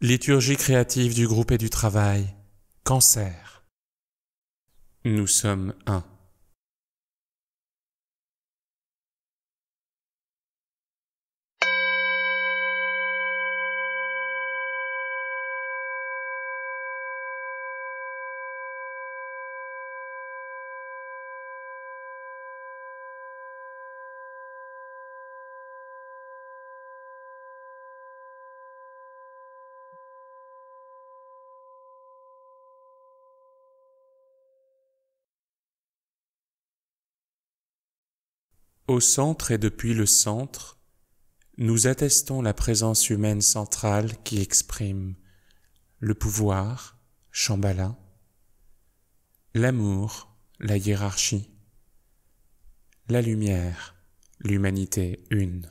Liturgie créative du groupe et du travail. Cancer. Nous sommes un. Au centre et depuis le centre, nous attestons la présence humaine centrale qui exprime le pouvoir, Shambhala, l'amour, la hiérarchie, la lumière, l'humanité une.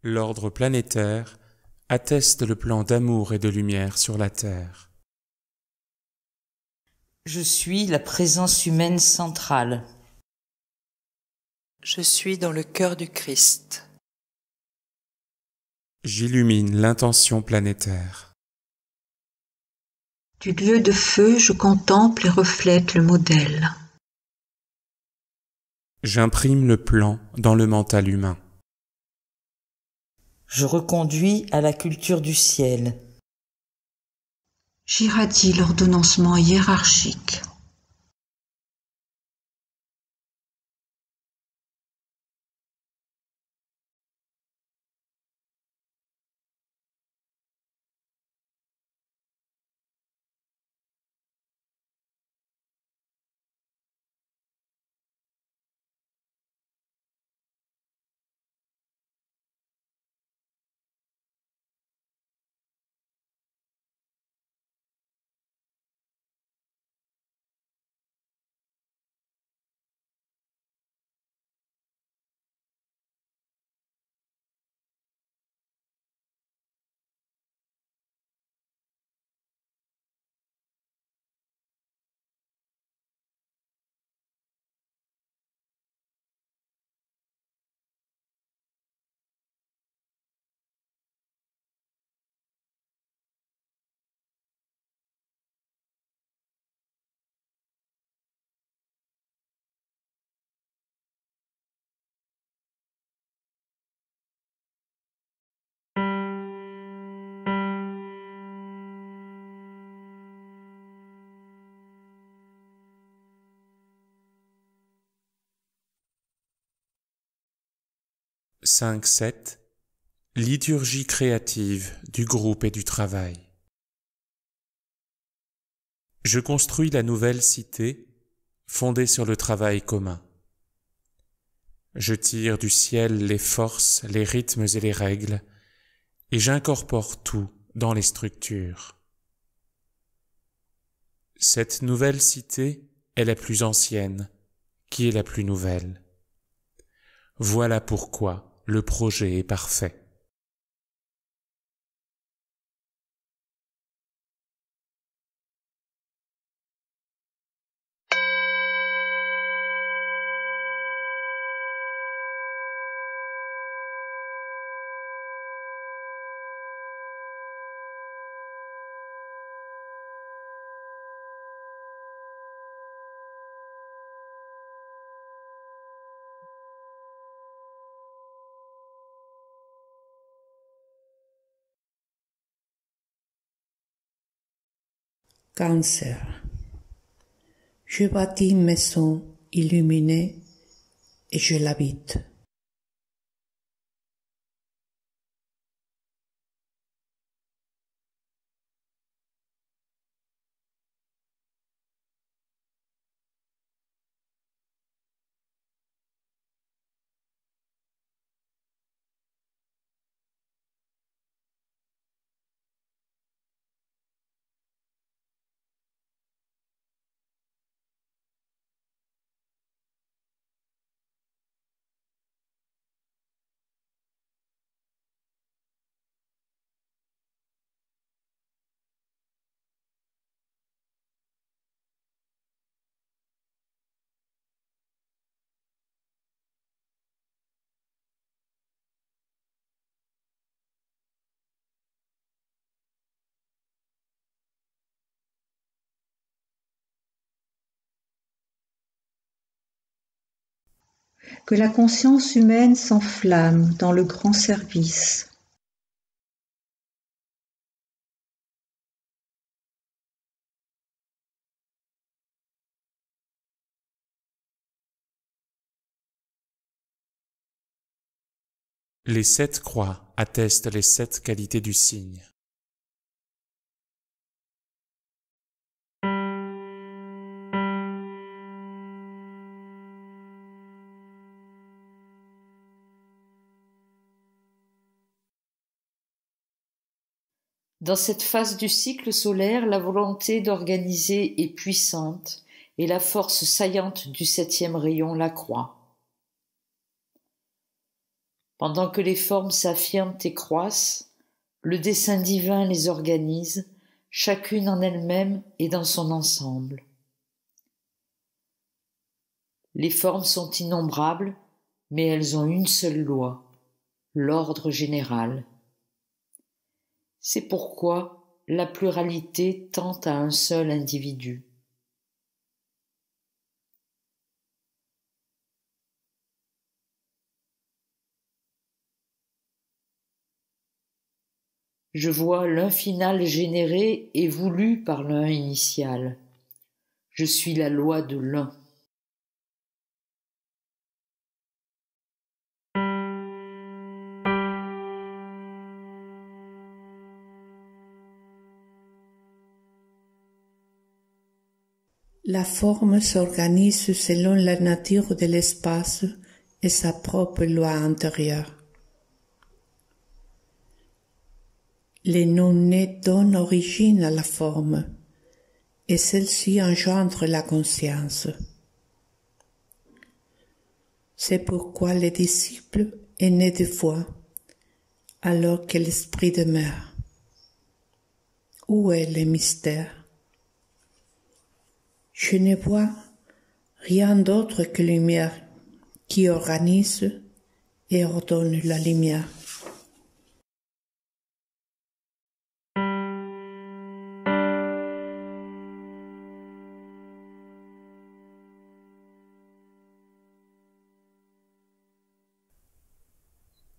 L'ordre planétaire atteste le plan d'amour et de lumière sur la Terre. Je suis la présence humaine centrale. Je suis dans le cœur du Christ. J'illumine l'intention planétaire. Du lieu de feu, je contemple et reflète le modèle. J'imprime le plan dans le mental humain. Je reconduis à la culture du ciel. J'irradie l'ordonnancement hiérarchique. « 5-7 Liturgie créative du groupe et du travail. Je construis la nouvelle cité fondée sur le travail commun. Je tire du ciel les forces, les rythmes et les règles, et j'incorpore tout dans les structures. Cette nouvelle cité est la plus ancienne, qui est la plus nouvelle. Voilà pourquoi le projet est parfait. Cancer. Je bâtis une maison illuminée et je l'habite. Que la conscience humaine s'enflamme dans le grand service. Les 7 croix attestent les 7 qualités du signe. Dans cette phase du cycle solaire, la volonté d'organiser est puissante et la force saillante du 7e rayon la croît. Pendant que les formes s'affirment et croissent, le dessein divin les organise, chacune en elle-même et dans son ensemble. Les formes sont innombrables, mais elles ont une seule loi, l'ordre général. C'est pourquoi la pluralité tend à un seul individu. Je vois l'un final généré et voulu par l'un initial. Je suis la loi de l'un. La forme s'organise selon la nature de l'espace et sa propre loi intérieure. Les non-nés donnent origine à la forme, et celle-ci engendre la conscience. C'est pourquoi le disciple est né de foi, alors que l'esprit demeure. Où est le mystère? Je ne vois rien d'autre que lumière qui organise et ordonne la lumière.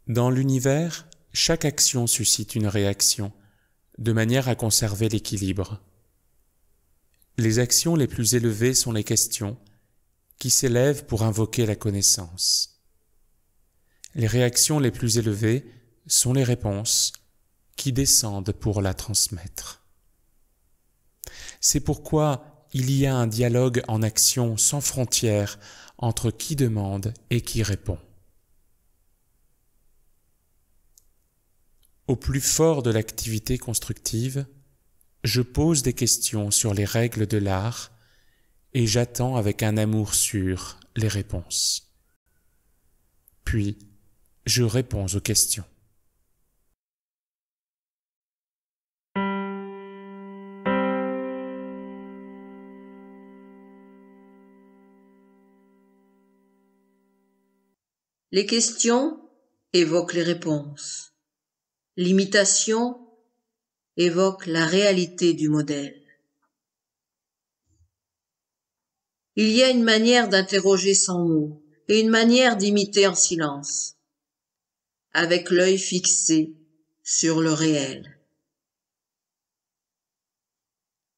Dans l'univers, chaque action suscite une réaction, de manière à conserver l'équilibre. Les actions les plus élevées sont les questions, qui s'élèvent pour invoquer la connaissance. Les réactions les plus élevées sont les réponses, qui descendent pour la transmettre. C'est pourquoi il y a un dialogue en action sans frontières entre qui demande et qui répond. Au plus fort de l'activité constructive, je pose des questions sur les règles de l'art et j'attends avec un amour sûr les réponses. Puis, je réponds aux questions. Les questions évoquent les réponses. L'imitation évoque la réalité du modèle. Il y a une manière d'interroger sans mots et une manière d'imiter en silence, avec l'œil fixé sur le réel.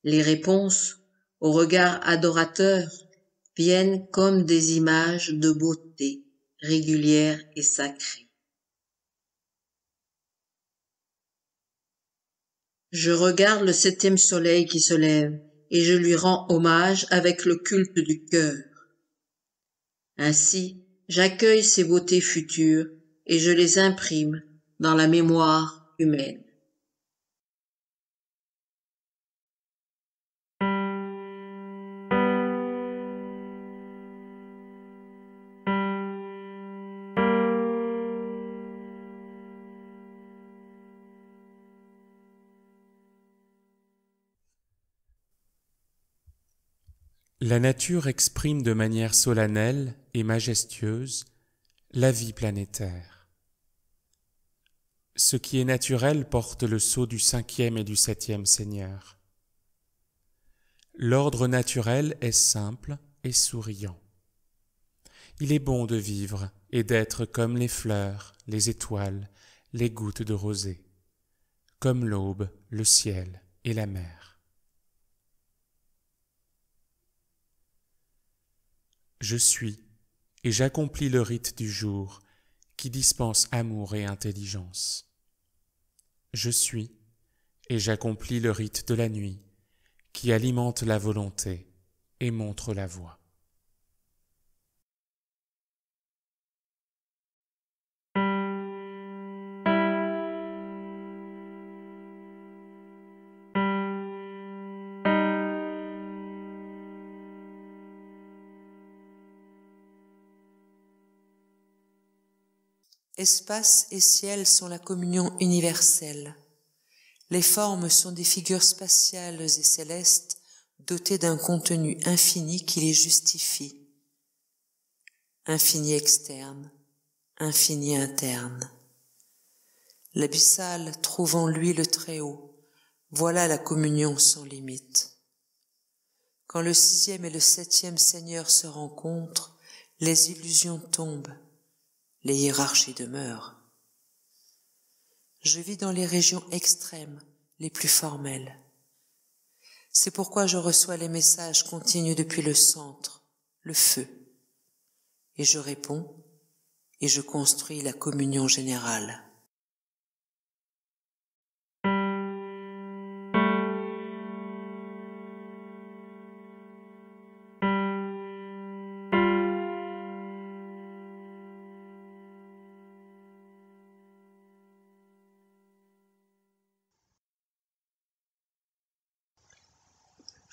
Les réponses au regard adorateur viennent comme des images de beauté régulières et sacrées. Je regarde le 7e soleil qui se lève et je lui rends hommage avec le culte du cœur. Ainsi, j'accueille ces beautés futures et je les imprime dans la mémoire humaine. La nature exprime de manière solennelle et majestueuse la vie planétaire. Ce qui est naturel porte le sceau du 5e et du 7e Seigneur. L'ordre naturel est simple et souriant. Il est bon de vivre et d'être comme les fleurs, les étoiles, les gouttes de rosée, comme l'aube, le ciel et la mer. Je suis et j'accomplis le rite du jour qui dispense amour et intelligence. Je suis et j'accomplis le rite de la nuit qui alimente la volonté et montre la voie. Espace et ciel sont la communion universelle. Les formes sont des figures spatiales et célestes dotées d'un contenu infini qui les justifie. Infini externe, infini interne. L'abyssal trouve en lui le Très-Haut. Voilà la communion sans limite. Quand le 6e et le 7e Seigneur se rencontrent, les illusions tombent. Les hiérarchies demeurent. Je vis dans les régions extrêmes, les plus formelles. C'est pourquoi je reçois les messages continus depuis le centre, le feu. Et je réponds, et je construis la communion générale.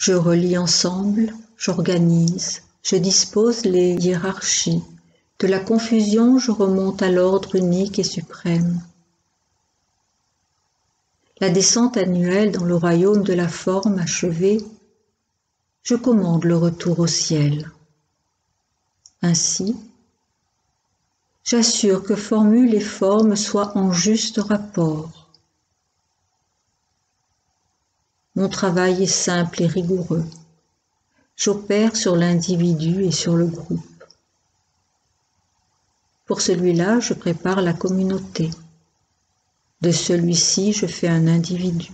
Je relie ensemble, j'organise, je dispose les hiérarchies. De la confusion, je remonte à l'ordre unique et suprême. La descente annuelle dans le royaume de la forme achevée, je commande le retour au ciel. Ainsi, j'assure que formule et forme soient en juste rapport. Mon travail est simple et rigoureux. J'opère sur l'individu et sur le groupe. Pour celui-là, je prépare la communauté. De celui-ci, je fais un individu.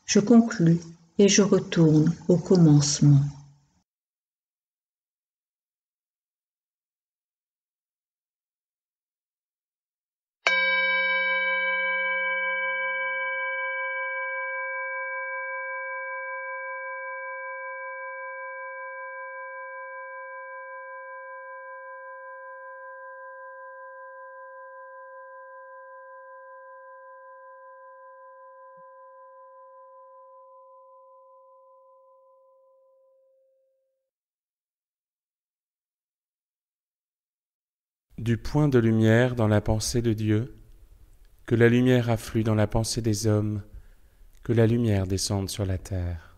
Je conclus et je retourne au commencement. Du point de lumière dans la pensée de Dieu, que la lumière afflue dans la pensée des hommes, que la lumière descende sur la terre.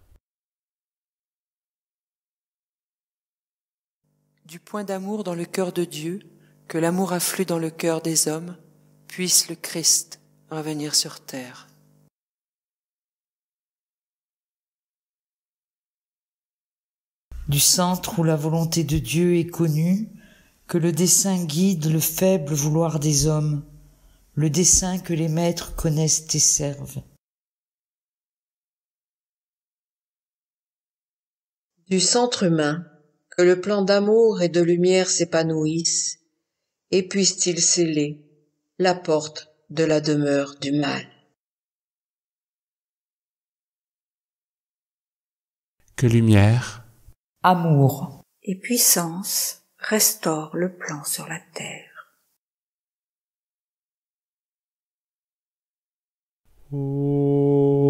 Du point d'amour dans le cœur de Dieu, que l'amour afflue dans le cœur des hommes, puisse le Christ revenir sur terre. Du centre où la volonté de Dieu est connue, que le dessein guide le faible vouloir des hommes, le dessein que les maîtres connaissent et servent. Du centre humain, que le plan d'amour et de lumière s'épanouisse, et puisse-t-il sceller la porte de la demeure du mal. Que lumière, Amour Et puissance restaure le plan sur la terre. oh.